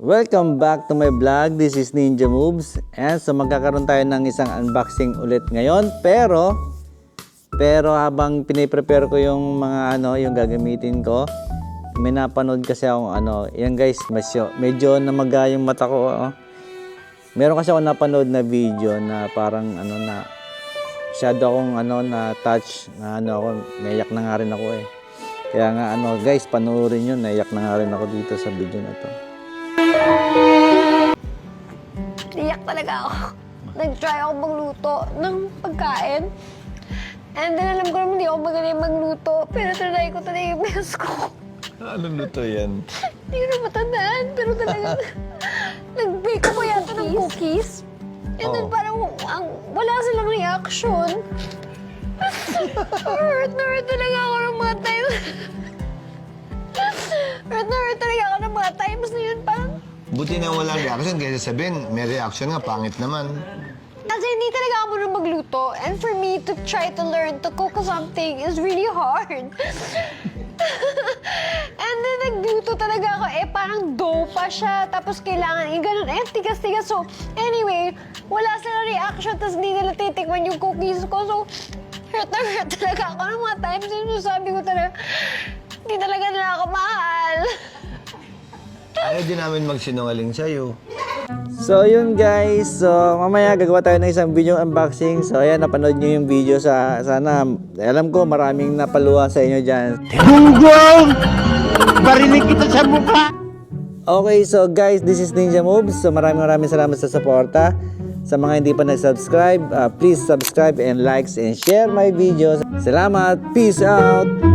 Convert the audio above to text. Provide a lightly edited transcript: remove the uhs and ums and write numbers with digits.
Welcome back to my vlog. This is Ninja Moves. And so magkakaroon tayo ng isang unboxing ulit ngayon. Pero habang piniprepare ko yung mga yung gagamitin ko, may napanood kasi akong yan guys, medyo namaga yung mata ko. Meron kasi ako napanood na video na parang na masyado akong na touch na ako, naiyak na nga rin ako eh. Kaya nga guys, panoorin yun, naiyak na nga rin ako dito sa video na to. Iyak talaga ako. Nag-try ako magluto ng pagkain. And then alam ko naman hindi ako magaling magluto. Pero trinay ko talaga yung best ko. Anong luto yan? Hindi ko na matandaan. Pero talaga nag-bake ako yata ng cookies. And then parang wala silang reaction. Hurt na hurt talaga ako ng mga times. Hurt na hurt talaga ako ng mga times na yun. Parang Buti na walang reaction, kaya sabihin, may reaction nga, pangit naman. kasi hindi talaga ako marunong magluto. And for me to try to learn to cook something is really hard. And then nagluto talaga ako, parang dough pa siya. Tapos kailangan, ganun, tigas-tigas. So, anyway, wala silang reaction. Tapos hindi nila titikman yung cookies ko. So, hurt na hurt talaga ako ng mga times. So, sabi ko talaga, hindi talaga nila ako mahal. Ayaw din namin magsinungaling sa'yo. So yun guys, so mamaya gagawa tayo ng isang video unboxing. So ayan, napanood nyo yung video sana. Alam ko maraming napaluha sa inyo dyan. Gunggong! Barinig kita sa mukha! Okay, so guys, this is Ninja Moves. So maraming salamat sa suporta. Sa mga hindi pa nag-subscribe, please subscribe and likes and share my videos. Salamat! Peace out!